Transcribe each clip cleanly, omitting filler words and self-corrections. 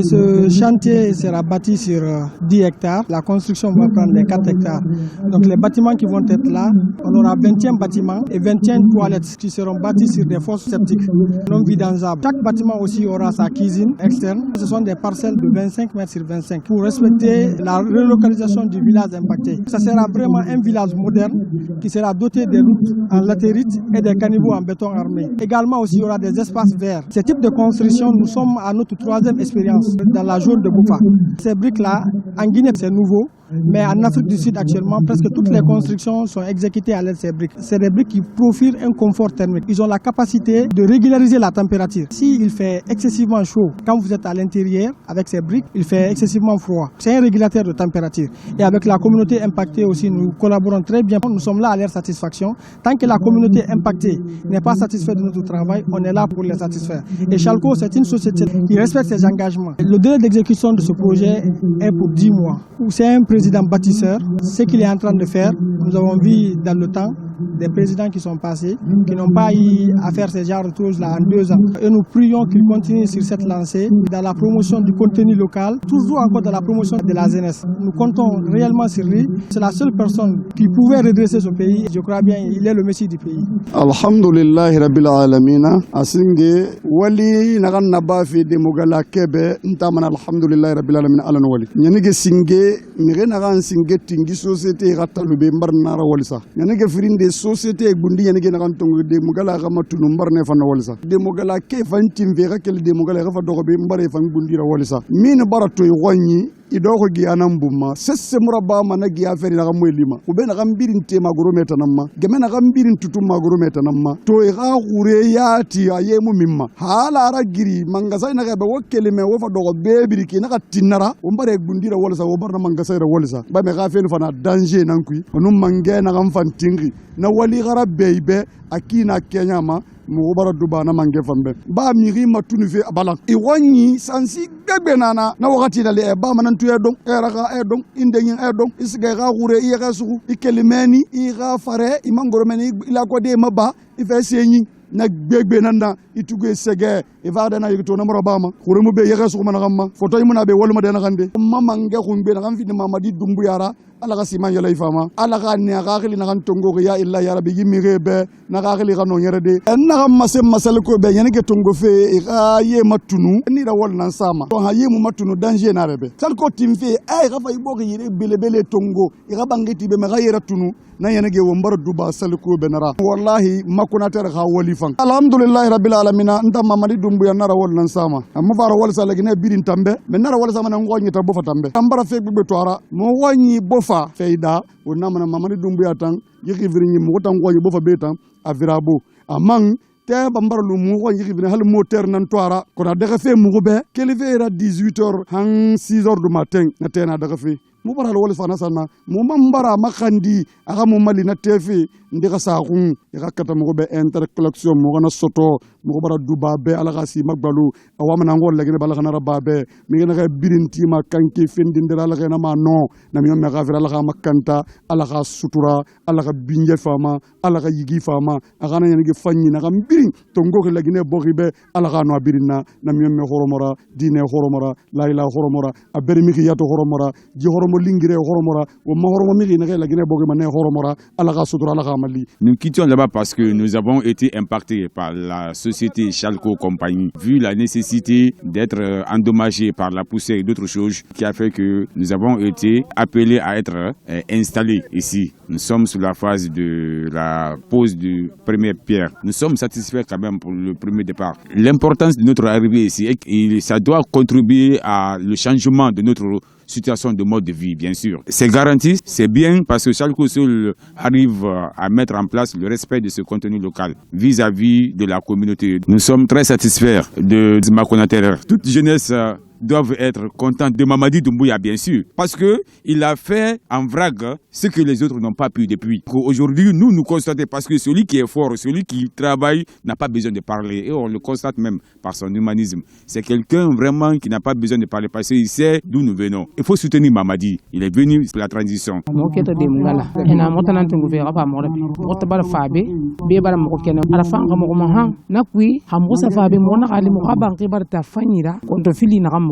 Ce chantier sera bâti sur 10 hectares. La construction va prendre les 4 hectares. Donc les bâtiments qui vont être là, on aura 21 bâtiments et 21 toilettes qui seront bâties sur des fosses septiques non vidangeables. Chaque bâtiment aussi aura sa cuisine externe. Ce sont des parcelles de 25 mètres sur 25 pour respecter la relocalisation du village impacté. Ça sera vraiment un village moderne qui sera doté des routes en latérite et des caniveaux en béton armé. Également aussi, il y aura des espaces verts. Ce type de construction, nous sommes à notre 3e expérience dans la zone de Boufa. Ces briques-là, en Guinée, c'est nouveau. Mais en Afrique du Sud, actuellement, presque toutes les constructions sont exécutées à l'aide de ces briques. C'est des briques qui profilent un confort thermique. Ils ont la capacité de régulariser la température. S'il fait excessivement chaud, quand vous êtes à l'intérieur, avec ces briques, il fait excessivement froid. C'est un régulateur de température. Et avec la communauté impactée aussi, nous collaborons très bien. Nous sommes là à leur satisfaction. Tant que la communauté impactée n'est pas satisfaite de notre travail, on est là pour les satisfaire. Et Chalco, c'est une société qui respecte ses engagements. Le délai d'exécution de ce projet est pour 10 mois. C'est un président bâtisseur. Ce qu'il est en train de faire, nous avons vu dans le temps des présidents qui sont passés, qui n'ont pas eu à faire ce genre de choses-là en 2 ans. Et nous prions qu'il continue sur cette lancée, dans la promotion du contenu local, toujours encore dans la promotion de la jeunesse. Nous comptons réellement sur lui. C'est la seule personne qui pouvait redresser ce pays. Je crois bien il est le messie du pays. Alhamdulillah Rabbil Alamina. Asinge wali nagan nabafi de Mogala Kebe ntaman alhamdulillah Rabbil Alamina alan wali. Nyanige singe mire nagan singe tingi société ratalube mbarnara walisa. Nyanige firinde société bundi yanige nagan tongo de Mogala gamatunu mbarne fana walisa. De Mogala ke fantim vera kel de Mogala gafa dogo be mbare fan bundira walisa. Min barato ywanyi idoko gianam bumma sesse muraba mana giya feri na gamwe lima ube na gambirin te magoro meta namma geme na gambirin tutu magoro meta namma to e ga gure yati ayemu mimma hala ara giri mangasa na ga be wokele me wofa dogo bebiri ki na ka tinara o mbare gundira wala sa o barna mangasa ra wala sa ba me ga feni fana danger nan kui onum mange na gam fantingi na wali gara beibe akina Kenya ma mo bara duba na mange fambe ba miri matunu fe abala e wonyi sansi bebe nana na wakati dale e ba manan tuye don era ga e don inde yin e don isga ga gure i ga su ikelimeni i ga fare i mangoro meni ila ko de maba i fe senyi na gbegbe nanda itugo sege e vaada na yito na marabama khuremu be yega su mana gamma foto yimuna be wolma de na gande mama nge khumbe na gamfi de mama di dumbu yara ala ga siman yala ifama ala ga ne ga khili na tongo ya illa ya rabbi yimire be na ga khili ga no nyere de en na gamma se masal ko be yene ke tongo fe e ga ye matunu ni da wol nan sama to ha ye mu matunu danger na rebe sal ko timfe ay ga fay bok yire bele bele tongo e ga bangeti be me ga yera tunu na yene ge wombar duba sal ko be nara wallahi makuna ter ga woli fan alhamdulillah rabbil alamin nta mamadi dumbu ya nara wol nan sama amma fara wol sala gine birin tambe men nara wol sama nan ngoni ta bofa tambe tambara fe be toara mo woni bofa feida wonna mana mamadi dumbu ya tan yiki virinyi mo tan ngoni bofa betam a virabo amang te bambar lu mu ko yiki bin hal moteur nan toara ko na daga fe mu be kelife era 18h han 6h du matin na tena daga fe mu bara wol fana sanna mu mambara makandi aga mu mali na tefe ndiga saxun ya kata mu be interconnexion mu gana soto mu bara duba be ala gasi magbalu awama ngol lagene bala gana rababe mi gana ga birinti ma kanke fendindira ala gana ma no na mi me gafira ala ga makanta ala ga sutura ala ga binje fama ala ga yigi fama aga na yangi fanyi na ga birin to ngok lagene bogibe ala ga no birinna na mi me horomora dine horomora la ilaha horomora a beri mi yato horomora ji horomo lingire horomora o ma horomo mi na ga lagene bogi ne horomora ala ga sutura ala ga mali. Nous quittions là-bas parce que nous avons été impactés par la société Chalco Compagnie, vu la nécessité d'être endommagés par la poussière et d'autres choses, qui a fait que nous avons été appelés à être installés ici. Nous sommes sous la phase de la pose de première pierre. Nous sommes satisfaits quand même pour le premier départ. L'importance de notre arrivée ici, et ça doit contribuer à le changement de notre situation de mode de vie, bien sûr. C'est garanti, c'est bien parce que Chalco Seul arrive à mettre en place le respect de ce contenu local vis-à-vis de la communauté. Nous sommes très satisfaits de Makonater. Toute jeunesse doivent être contents de Mamadi Doumbouya, bien sûr, parce qu'il a fait en vrague ce que les autres n'ont pas pu depuis. Aujourd'hui, nous constatons, parce que celui qui est fort, celui qui travaille, n'a pas besoin de parler, et on le constate même par son humanisme. C'est quelqu'un vraiment qui n'a pas besoin de parler, parce qu'il sait d'où nous venons. Il faut soutenir Mamadi, il est venu pour la transition.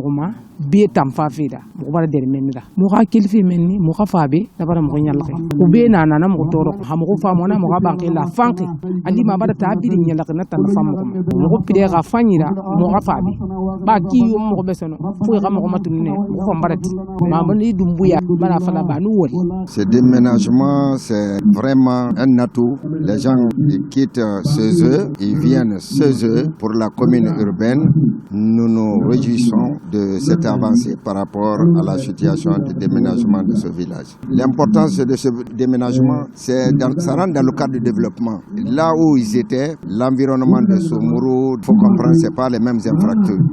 muguma be tamfa fida mugubara der menira muga kelfi menni muga fabe dabara mugo nyalaki ku be na mugo toro ha mugo famona muga banki la fanki andi ma bara tabiri nyalaki na tan fam mugo pide ga fanyira muga fabe ba ki yo mugo besono fu ga mugo matunne mugo fambarati ma bani dumbuya bana fala ba nu wori. Ce déménagement c'est vraiment un atout. Les gens ils quittent chez eux, ils viennent chez eux pour la commune urbaine. Nous nous réjouissons de cette avancée par rapport à la situation de déménagement de ce village. L'importance de ce déménagement, ça rentre dans le cadre du développement. Là où ils étaient, l'environnement de Somoro, il faut comprendre, ce n'est pas les mêmes infrastructures.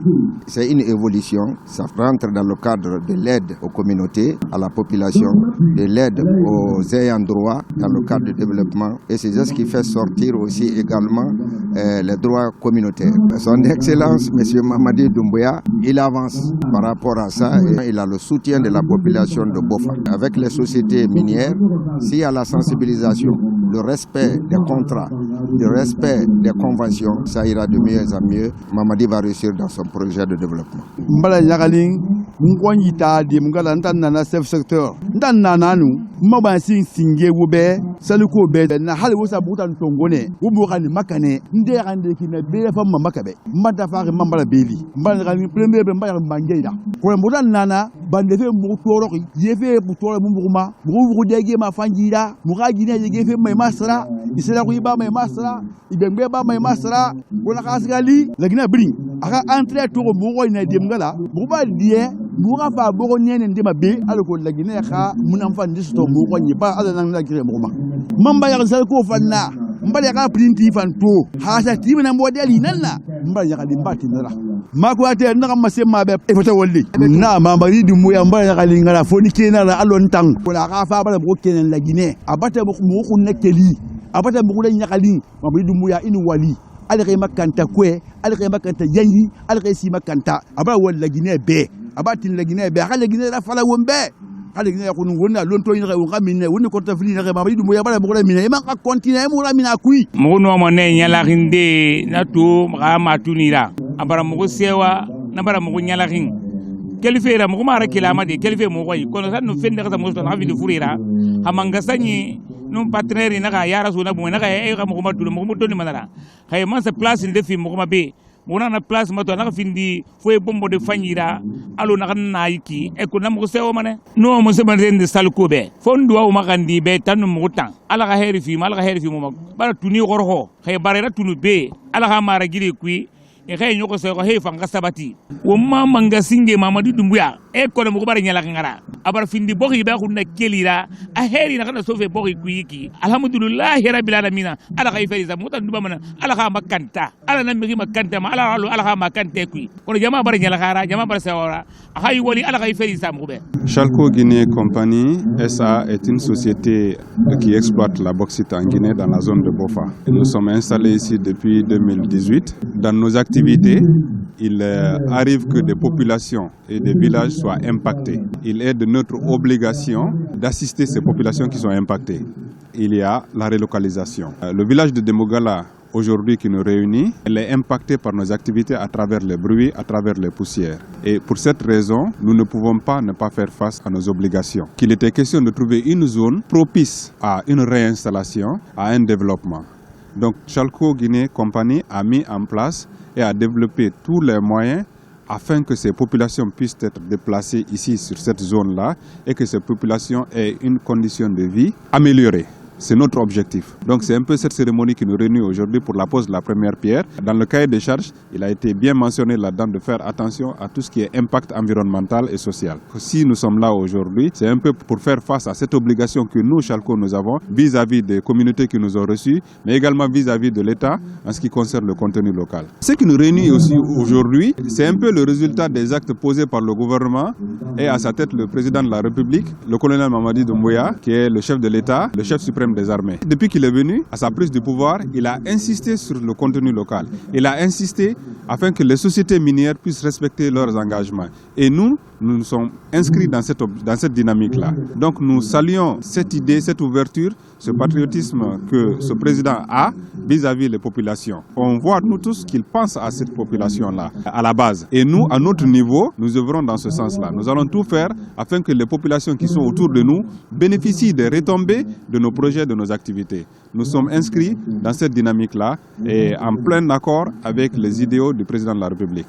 C'est une évolution, ça rentre dans le cadre de l'aide aux communautés, à la population, de l'aide aux ayants droit dans le cadre du développement. Et c'est ce qui fait sortir aussi également les droits communautaires. Son Excellence, M. Mamadi Doumbouya, il avance par rapport à ça et il a le soutien de la population de Bofa. Avec les sociétés minières, s'il y a la sensibilisation, le respect des contrats, le respect des conventions, ça ira de mieux en mieux. Mamadi va réussir dans son projet de développement. Mbala Yagaling, Mkwanyita, Dimgala, Nana, Chef Secteur, Nananu, Mabansi, Singé, Woube, Saluko Bed, Nahalwosa Boutan Tongone, Uburan Makane, Nderande qui ne béle pas Makabe, Matafar Mambala Beli, Mbalani, premier Bemba Mangeda. Pour un Nana, Bandefe Moutorori, Yefe Moutora Mumuruma, Mourudege Mafangida, Mouragine, Yefe Masra, Isela Riba Masra, Ibemba Masra, Bonakasgali, la Guinée Bring, Aka entré tout au Mouro in Demgala, Mouba Die, Moura fa Boronien and Demabe, Alco la Guinée, Munamfan Disto Mouro, pas other than la Gremoma. Mamba Yazalko Fana, Mbaya Printi Fanto, Hasa Tim and Modeli Nana, Mbaya Batinera. Makwate Namasema Efotawali, Na Mambari du Muyamba Lingara, Fonikena, Alontang, Rafa Broken and la Guinée, Abata Moukou Nekeli, Abata Moukoula Yakali, Mambri du Muya in Wali. Alre makanta kwe, alre makanta yanyi, alre si makanta. Aba wal la Guinée be, abatin la Guinée be, la Guinée la fala wombe. La Guinée ko wonna lonto ina ko ngamine, wonni ko tafli na ma du moya bala bokole mine, ma ka continue mo la mina kui. Mo no mo ne nyala rinde na to ma matunira. Abara mo sewa, na bara mo nyala ring. Kelifera mo mara kilama de kelife mo koy kono san no fende ka mo to na vidi furira. Hamanga sanyi non partenaire na ga yara so na bu na ga e ga mo matulo mo to ni manara. Hay man sa place de fi mo be mona na place mato na findi foi bombo de fanyira alo na na yiki e ko na mo sewo mane no mo se ban de salko be fondu wa ma gandi be tan mo tan ala ga heri fi mal ga heri fi mo bara tuni gorho hay barera tunu be ala ga mara giri kui e kay nyoko se ko hey fanga sabati wo mama nga singe Mamadi Doumbouya e ko mo bare nyala ngara abar findi boki ba khunda kelira a heri na kana sofe boki kuyiki alhamdulillah rabbil alamin ala kay feriza mutan duba mana ala ka makanta ala na mi makanta ma ala ka makante kui ko jama bare nyala khara jama bare sawara hay wali ala kay feriza mo be. Chalco Guinée Compagnie SA est une société qui exploite la bauxite en Guinée dans la zone de Bofa. Nous sommes installés ici depuis 2018. Dans nos activités, il arrive que des populations et des villages soient impactés. Il est de notre obligation d'assister ces populations qui sont impactées. Il y a la relocalisation. Le village de Demogala, aujourd'hui qui nous réunit, elle est impactée par nos activités à travers les bruits, à travers les poussières. Et pour cette raison, nous ne pouvons pas ne pas faire face à nos obligations. Qu'il était question de trouver une zone propice à une réinstallation, à un développement. Donc Chalco Guinée Compagnie a mis en place et a développé tous les moyens afin que ces populations puissent être déplacées ici sur cette zone-là et que ces populations aient une condition de vie améliorée. C'est notre objectif. Donc c'est un peu cette cérémonie qui nous réunit aujourd'hui pour la pose de la première pierre. Dans le cahier des charges, il a été bien mentionné là-dedans de faire attention à tout ce qui est impact environnemental et social. Si nous sommes là aujourd'hui, c'est un peu pour faire face à cette obligation que nous, Chalco, nous avons vis-à-vis des communautés qui nous ont reçus, mais également vis-à-vis de l'État en ce qui concerne le contenu local. Ce qui nous réunit aussi aujourd'hui, c'est un peu le résultat des actes posés par le gouvernement et à sa tête le président de la République, le colonel Mamadi Doumbouya, qui est le chef de l'État, le chef suprême des armées. Depuis qu'il est venu, à sa prise de pouvoir, il a insisté sur le contenu local. Il a insisté afin que les sociétés minières puissent respecter leurs engagements. Et nous, nous nous sommes inscrits dans cette dynamique-là. Donc nous saluons cette idée, cette ouverture, ce patriotisme que ce président a vis-à-vis des populations. On voit nous tous qu'il pense à cette population-là, à la base. Et nous, à notre niveau, nous œuvrons dans ce sens-là. Nous allons tout faire afin que les populations qui sont autour de nous bénéficient des retombées de nos projets, de nos activités. Nous sommes inscrits dans cette dynamique-là et en plein accord avec les idéaux du président de la République.